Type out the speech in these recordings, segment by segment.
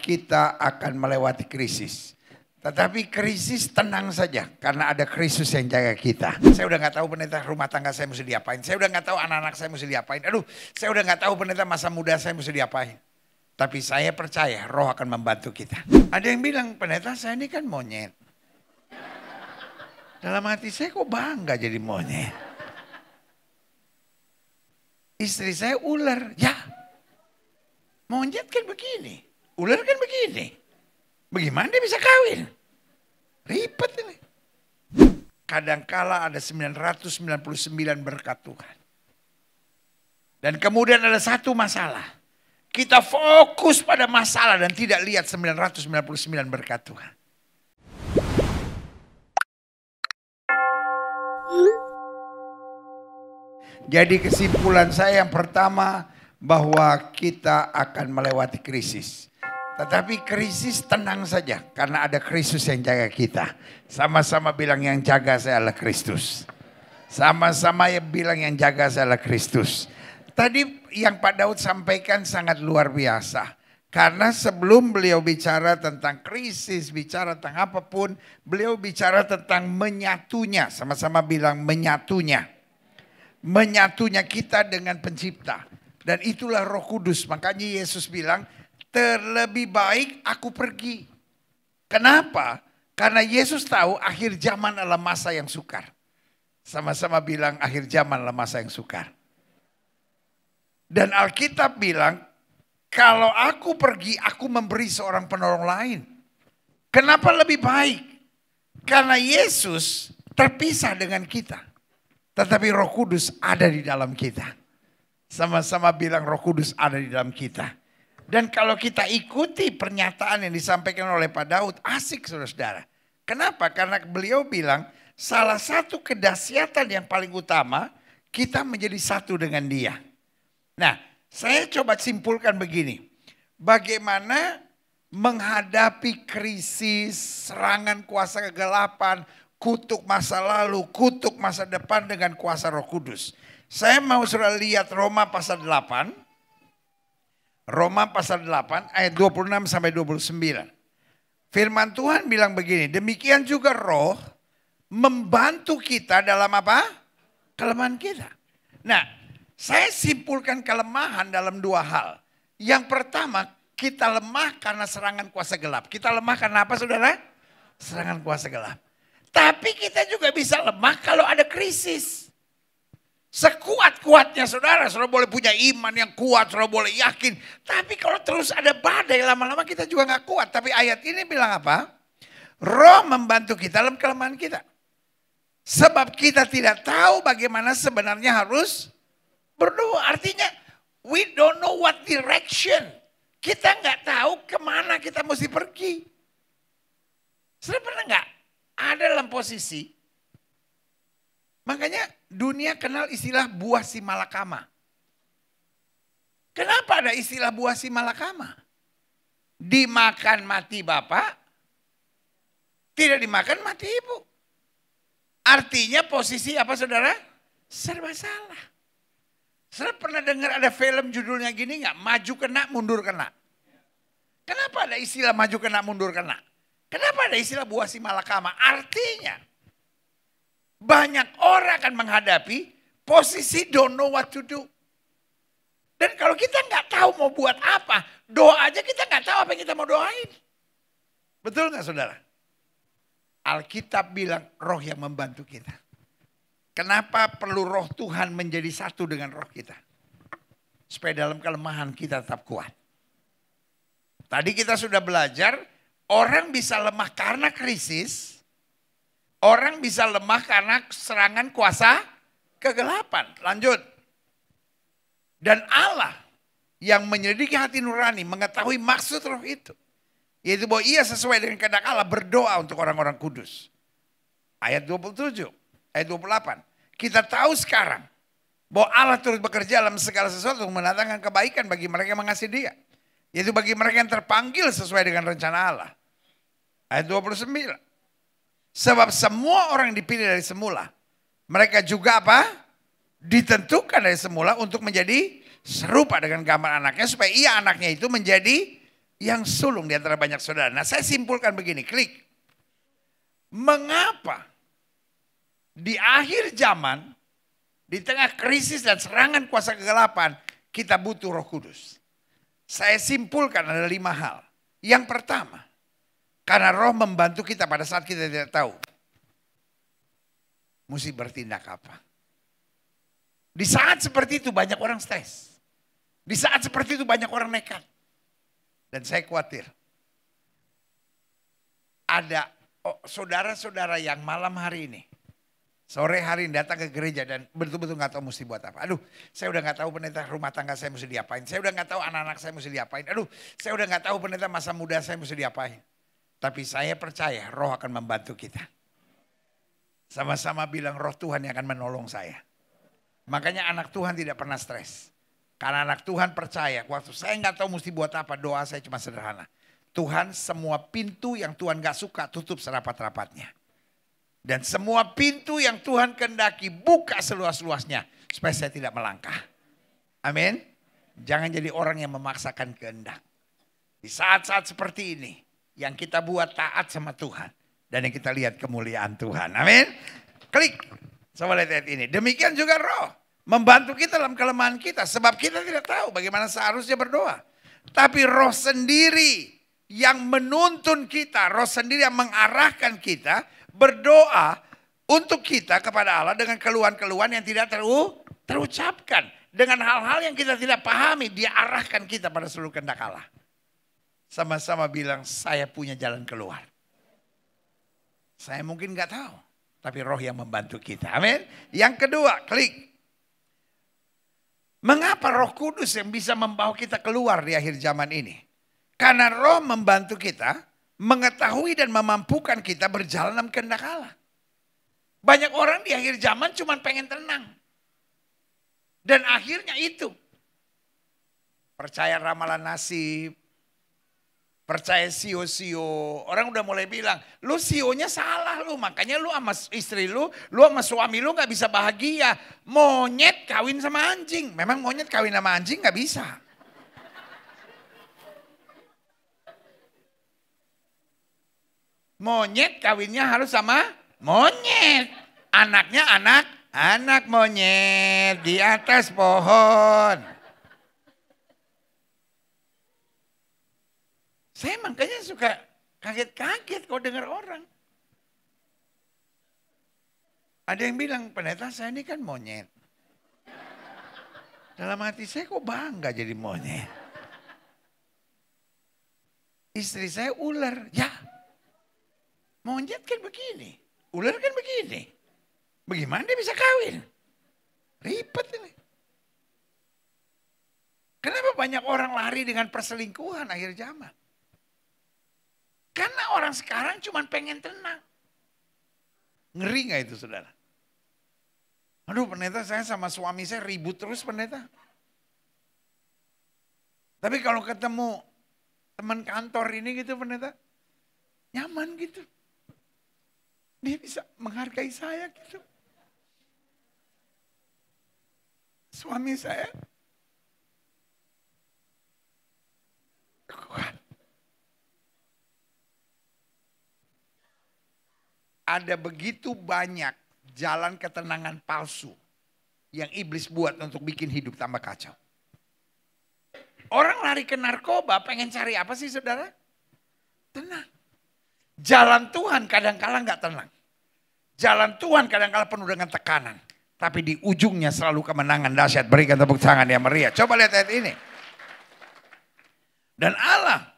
kita akan melewati krisis. Tetapi krisis tenang saja karena ada Kristus yang jaga kita. Saya udah gak tahu pendeta rumah tangga saya mesti diapain. Saya udah gak tahu anak-anak saya mesti diapain. Aduh, saya udah gak tahu pendeta masa muda saya mesti diapain. Tapi saya percaya Roh akan membantu kita. Ada yang bilang, pendeta saya ini kan monyet. Dalam hati saya kok bangga jadi monyet. Istri saya ular. Ya, monyet kan begini. Ular kan begini. Bagaimana dia bisa kawin? Ribet ini. Kadangkala ada 999 berkat Tuhan. Dan kemudian ada satu masalah. Kita fokus pada masalah dan tidak lihat 999 berkat Tuhan. Jadi kesimpulan saya yang pertama bahwa kita akan melewati krisis. Tetapi krisis tenang saja karena ada Kristus yang jaga kita. Sama-sama bilang yang jaga saya adalah Kristus. Sama-sama yang bilang yang jaga saya adalah Kristus. Tadi yang Pak Daud sampaikan sangat luar biasa. Karena sebelum beliau bicara tentang krisis, bicara tentang apapun, beliau bicara tentang menyatunya. Sama-sama bilang menyatunya. Menyatunya kita dengan pencipta. Dan itulah Roh Kudus. Makanya Yesus bilang, terlebih baik aku pergi. Kenapa? Karena Yesus tahu akhir zaman adalah masa yang sukar. Sama-sama bilang akhir zaman adalah masa yang sukar. Dan Alkitab bilang, kalau aku pergi, aku memberi seorang penolong lain. Kenapa lebih baik? Karena Yesus terpisah dengan kita. Tetapi Roh Kudus ada di dalam kita. Sama-sama bilang Roh Kudus ada di dalam kita. Dan kalau kita ikuti pernyataan yang disampaikan oleh Pak Daud, asik saudara-saudara. Kenapa? Karena beliau bilang salah satu kedahsyatan yang paling utama, kita menjadi satu dengan dia. Nah, saya coba simpulkan begini. Bagaimana menghadapi krisis, serangan kuasa kegelapan, kutuk masa lalu, kutuk masa depan dengan kuasa Roh Kudus. Saya mau saudara lihat Roma pasal 8. Roma pasal 8 ayat 26 sampai 29. Firman Tuhan bilang begini, demikian juga Roh membantu kita dalam apa? Kelemahan kita. Nah, saya simpulkan kelemahan dalam dua hal. Yang pertama, kita lemah karena serangan kuasa gelap. Kita lemah karena apa saudara? Serangan kuasa gelap. Tapi kita juga bisa lemah kalau ada krisis. Sekuat-kuatnya saudara boleh punya iman yang kuat, saudara boleh yakin. Tapi kalau terus ada badai, lama-lama kita juga gak kuat. Tapi ayat ini bilang apa? Roh membantu kita dalam kelemahan kita. Sebab kita tidak tahu bagaimana sebenarnya harus berdoa. Artinya, we don't know what direction. Kita gak tahu kemana kita mesti pergi. Saudara pernah gak ada dalam posisi, makanya dunia kenal istilah buah si malakama. Kenapa ada istilah buah si malakama? Dimakan mati bapak, tidak dimakan mati ibu. Artinya posisi apa saudara? Serba salah. Saudara pernah dengar ada film judulnya gini nggak? Maju kena, mundur kena. Kenapa ada istilah maju kena, mundur kena? Kenapa ada istilah buah si malakama? Artinya banyak orang akan menghadapi posisi don't know what to do. Dan kalau kita nggak tahu mau buat apa, doa aja kita nggak tahu apa yang kita mau doain. Betul nggak saudara? Alkitab bilang Roh yang membantu kita. Kenapa perlu Roh Tuhan menjadi satu dengan Roh kita? Supaya dalam kelemahan kita tetap kuat. Tadi kita sudah belajar, orang bisa lemah karena krisis. Orang bisa lemah karena serangan kuasa kegelapan. Lanjut. Dan Allah yang menyelidiki hati nurani mengetahui maksud roh itu. Yaitu bahwa ia sesuai dengan kehendak Allah berdoa untuk orang-orang kudus. Ayat 27, ayat 28. Kita tahu sekarang bahwa Allah turut bekerja dalam segala sesuatu untuk mendatangkan kebaikan bagi mereka yang mengasihi dia. Yaitu bagi mereka yang terpanggil sesuai dengan rencana Allah. Ayat 29. Sebab semua orang yang dipilih dari semula, mereka juga apa? Ditentukan dari semula untuk menjadi serupa dengan gambar anaknya, supaya ia anaknya itu menjadi Yang sulung di antara banyak saudara. Nah, saya simpulkan begini, klik. Mengapa di akhir zaman, di tengah krisis dan serangan kuasa kegelapan, kita butuh Roh Kudus? Saya simpulkan ada 5 hal. Yang pertama, karena Roh membantu kita pada saat kita tidak tahu mesti bertindak apa. Di saat seperti itu banyak orang stres. Di saat seperti itu banyak orang nekat. Dan saya khawatir ada saudara-saudara yang malam hari ini, sore hari ini datang ke gereja dan betul-betul gak tahu mesti buat apa. Aduh, saya udah gak tahu pendeta rumah tangga saya mesti diapain. Saya udah gak tahu anak-anak saya mesti diapain. Aduh, saya udah gak tahu pendeta masa muda saya mesti diapain. Tapi saya percaya Roh akan membantu kita. Sama-sama bilang Roh Tuhan yang akan menolong saya. Makanya anak Tuhan tidak pernah stres. Karena anak Tuhan percaya, waktu saya nggak tahu mesti buat apa, doa saya cuma sederhana. Tuhan, semua pintu yang Tuhan gak suka tutup serapat-rapatnya. Dan semua pintu yang Tuhan kehendaki buka seluas-luasnya supaya saya tidak melangkah. Amin. Jangan jadi orang yang memaksakan kehendak. Di saat-saat seperti ini, yang kita buat taat sama Tuhan. Dan yang kita lihat kemuliaan Tuhan. Amin. Klik. Coba lihat ini. Demikian juga Roh. Membantu kita dalam kelemahan kita. Sebab kita tidak tahu bagaimana seharusnya berdoa. Tapi Roh sendiri yang menuntun kita. Roh sendiri yang mengarahkan kita berdoa untuk kita kepada Allah dengan keluhan-keluhan yang tidak terucapkan. Dengan hal-hal yang kita tidak pahami. Dia arahkan kita pada seluruh kehendak Allah. Sama-sama bilang saya punya jalan keluar. Saya mungkin gak tahu. Tapi Roh yang membantu kita. Amin. Yang kedua, klik. Mengapa Roh Kudus yang bisa membawa kita keluar di akhir zaman ini? Karena Roh membantu kita mengetahui dan memampukan kita berjalan dalam kehendak Allah. Banyak orang di akhir zaman cuma pengen tenang. Dan akhirnya itu. Percaya ramalan nasib. Percaya sio-sio. Orang udah mulai bilang, lu sionya salah lu. Makanya lu sama istri lu sama suami lu gak bisa bahagia. Monyet kawin sama anjing. Memang monyet kawin sama anjing gak bisa. Monyet kawinnya harus sama monyet. Anaknya anak monyet di atas pohon. Saya makanya suka kaget-kaget kalau dengar orang. Ada yang bilang, pendeta saya ini kan monyet. Dalam hati saya kok bangga jadi monyet. Istri saya ular. Ya, monyet kan begini. Ular kan begini. Bagaimana dia bisa kawin? Ribet ini. Kenapa banyak orang lari dengan perselingkuhan akhir zaman? Karena orang sekarang cuma pengen tenang. Ngeri gak itu saudara? Aduh pendeta saya sama suami saya ribut terus pendeta. Tapi kalau ketemu teman kantor ini gitu pendeta. Nyaman gitu. Dia bisa menghargai saya gitu. Suami saya kuat. Ada begitu banyak jalan ketenangan palsu yang iblis buat untuk bikin hidup tambah kacau. Orang lari ke narkoba pengen cari apa sih saudara? Tenang. Jalan Tuhan kadang-kala gak tenang. Jalan Tuhan kadang-kala penuh dengan tekanan. Tapi di ujungnya selalu kemenangan dahsyat. Berikan tepuk tangan yang meriah. Coba lihat ayat ini. Dan Allah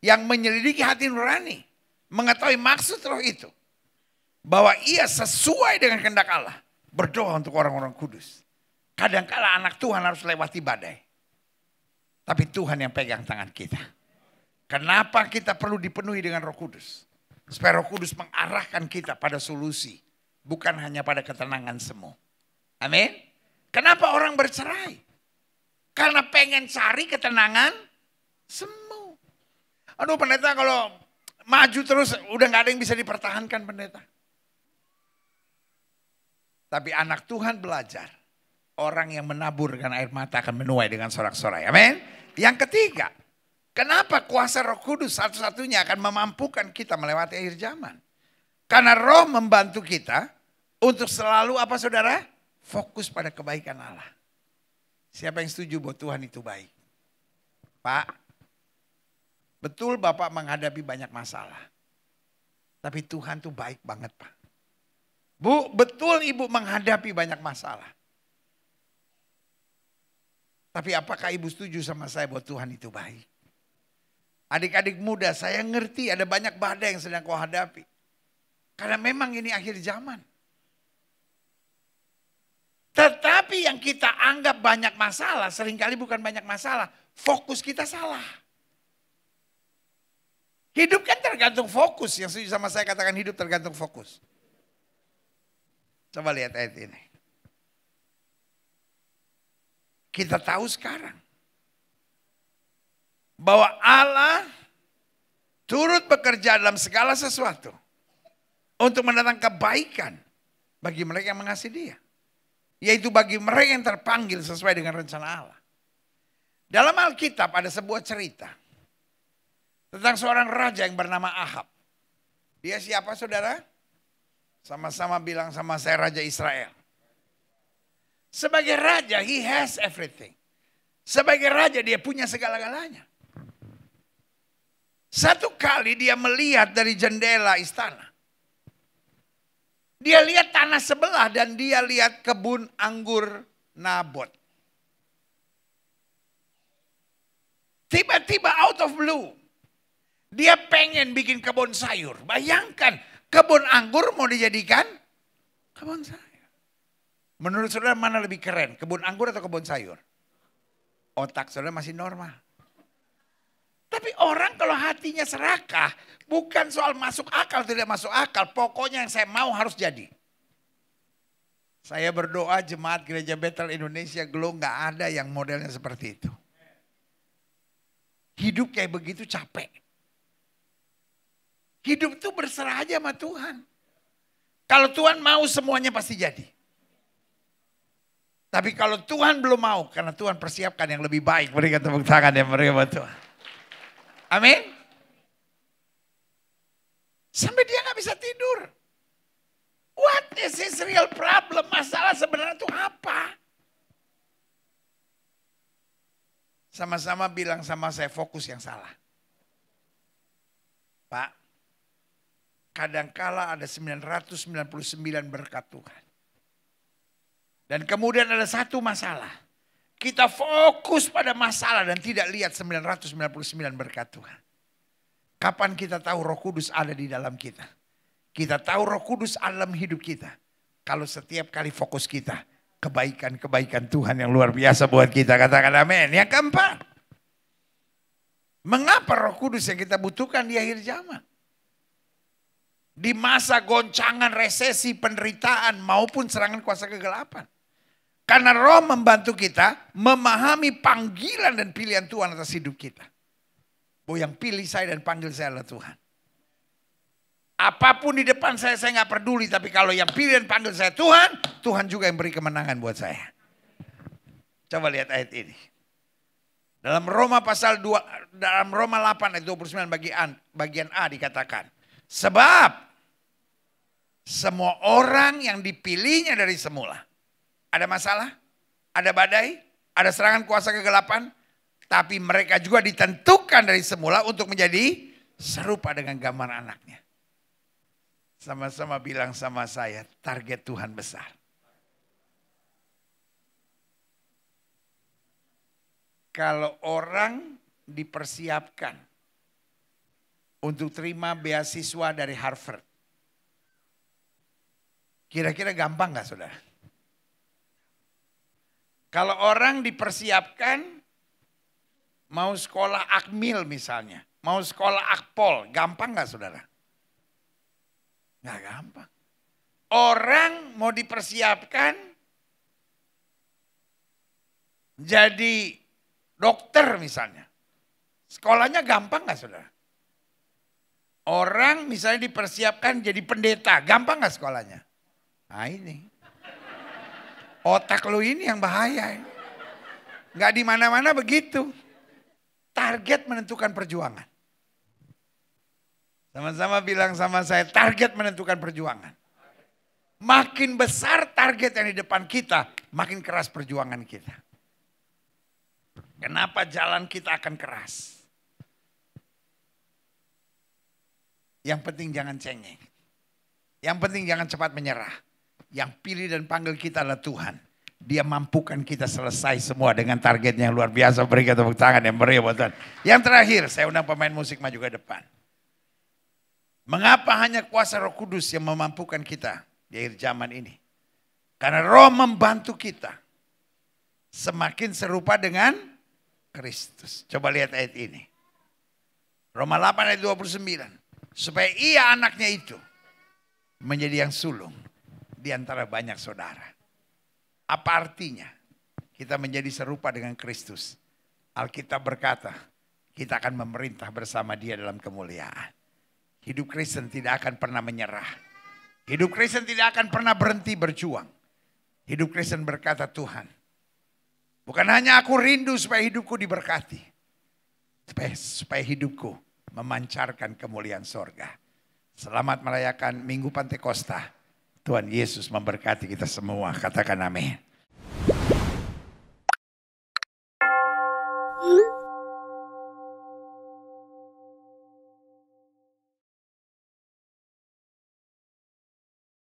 yang menyelidiki hati nurani mengetahui maksud Roh itu. Bahwa ia sesuai dengan kehendak Allah. Berdoa untuk orang-orang kudus. Kadangkala anak Tuhan harus lewati badai. Tapi Tuhan yang pegang tangan kita. Kenapa kita perlu dipenuhi dengan Roh Kudus? Supaya Roh Kudus mengarahkan kita pada solusi. Bukan hanya pada ketenangan semu. Amin. Kenapa orang bercerai? Karena pengen cari ketenangan semu. Aduh pendeta kalau maju terus udah gak ada yang bisa dipertahankan pendeta. Tapi anak Tuhan belajar. Orang yang menabur dengan air mata akan menuai dengan sorak-sorai. Amin. Yang ketiga. Kenapa kuasa Roh Kudus satu-satunya akan memampukan kita melewati akhir zaman? Karena Roh membantu kita untuk selalu apa saudara? Fokus pada kebaikan Allah. Siapa yang setuju bahwa Tuhan itu baik? Pak, betul Bapak menghadapi banyak masalah. Tapi Tuhan tuh baik banget Pak. Bu, betul Ibu menghadapi banyak masalah. Tapi apakah Ibu setuju sama saya bahwa Tuhan itu baik? Adik-adik muda, saya ngerti ada banyak badai yang sedang kau hadapi. Karena memang ini akhir zaman. Tetapi yang kita anggap banyak masalah, seringkali bukan banyak masalah. Fokus kita salah. Hidup kan tergantung fokus. Yang setuju sama saya katakan hidup tergantung fokus. Coba lihat ayat ini. Kita tahu sekarang bahwa Allah turut bekerja dalam segala sesuatu untuk mendatangkan kebaikan bagi mereka yang mengasihi Dia. Yaitu bagi mereka yang terpanggil sesuai dengan rencana Allah. Dalam Alkitab ada sebuah cerita tentang seorang raja yang bernama Ahab. Dia siapa saudara? Sama-sama bilang sama saya, Raja Israel. Sebagai raja, he has everything. Sebagai raja dia punya segala-galanya. Satu kali dia melihat dari jendela istana. Dia lihat tanah sebelah dan dia lihat kebun anggur Nabot. Tiba-tiba out of blue. Dia pengen bikin kebun sayur. Bayangkan kebun anggur mau dijadikan kebun sayur. Menurut saudara mana lebih keren? Kebun anggur atau kebun sayur? Otak saudara masih normal. Tapi orang kalau hatinya serakah, bukan soal masuk akal tidak masuk akal. Pokoknya yang saya mau harus jadi. Saya berdoa jemaat Gereja Bethel Indonesia Glow gak ada yang modelnya seperti itu. Hidup kayak begitu capek. Hidup itu berserah aja sama Tuhan. Kalau Tuhan mau semuanya pasti jadi. Tapi kalau Tuhan belum mau, karena Tuhan persiapkan yang lebih baik. Berikan tepuk tangan ya mereka buat Tuhan. Amin. Sampai dia gak bisa tidur. What is his real problem? Masalah sebenarnya itu apa? Sama-sama bilang sama saya, fokus yang salah. Pak, kadangkala ada 999 berkat Tuhan. Dan kemudian ada satu masalah. Kita fokus pada masalah dan tidak lihat 999 berkat Tuhan. Kapan kita tahu Roh Kudus ada di dalam kita? Kita tahu Roh Kudus ada dalam hidup kita. Kalau setiap kali fokus kita, kebaikan-kebaikan Tuhan yang luar biasa buat kita. Katakan amin. Yang keempat, mengapa Roh Kudus yang kita butuhkan di akhir zaman? Di masa goncangan, resesi, penderitaan maupun serangan kuasa kegelapan. Karena Roh membantu kita memahami panggilan dan pilihan Tuhan atas hidup kita. Bahwa yang pilih saya dan panggil saya adalah Tuhan. Apapun di depan saya gak peduli. Tapi kalau yang pilih dan panggil saya Tuhan, Tuhan juga yang beri kemenangan buat saya. Coba lihat ayat ini. Dalam Roma pasal 2, dalam Roma 8 ayat 29 bagian A dikatakan. Sebab semua orang yang dipilihnya dari semula. Ada masalah, ada badai, ada serangan kuasa kegelapan. Tapi mereka juga ditentukan dari semula untuk menjadi serupa dengan gambar anaknya. Sama-sama bilang sama saya, target Tuhan besar. Kalau orang dipersiapkan untuk terima beasiswa dari Harvard. Kira-kira gampang gak saudara? Kalau orang dipersiapkan mau sekolah Akmil misalnya, mau sekolah Akpol, gampang gak saudara? Gak gampang. Orang mau dipersiapkan jadi dokter misalnya. Sekolahnya gampang gak saudara? Orang misalnya dipersiapkan jadi pendeta, gampang gak sekolahnya? Nah ini. Otak lu ini yang bahaya. Gak di mana-mana begitu. Target menentukan perjuangan. Sama-sama bilang sama saya, target menentukan perjuangan. Makin besar target yang di depan kita, makin keras perjuangan kita. Kenapa jalan kita akan keras? Yang penting jangan cengeng. Yang penting jangan cepat menyerah. Yang pilih dan panggil kita adalah Tuhan. Dia mampukan kita selesai semua dengan targetnya yang luar biasa. Berikan tepuk tangan yang meriah buat Tuhan. Yang terakhir, saya undang pemain musik maju ke depan. Mengapa hanya kuasa Roh Kudus yang memampukan kita di akhir zaman ini? Karena Roh membantu kita semakin serupa dengan Kristus. Coba lihat ayat ini. Roma 8 ayat 29. Supaya ia anaknya itu menjadi yang sulung di antara banyak saudara. Apa artinya? Kita menjadi serupa dengan Kristus. Alkitab berkata, kita akan memerintah bersama dia dalam kemuliaan. Hidup Kristen tidak akan pernah menyerah. Hidup Kristen tidak akan pernah berhenti berjuang. Hidup Kristen berkata, Tuhan, bukan hanya aku rindu supaya hidupku diberkati. Supaya hidupku memancarkan kemuliaan sorga. Selamat merayakan Minggu Pantekosta. Tuhan Yesus memberkati kita semua. Katakan amin.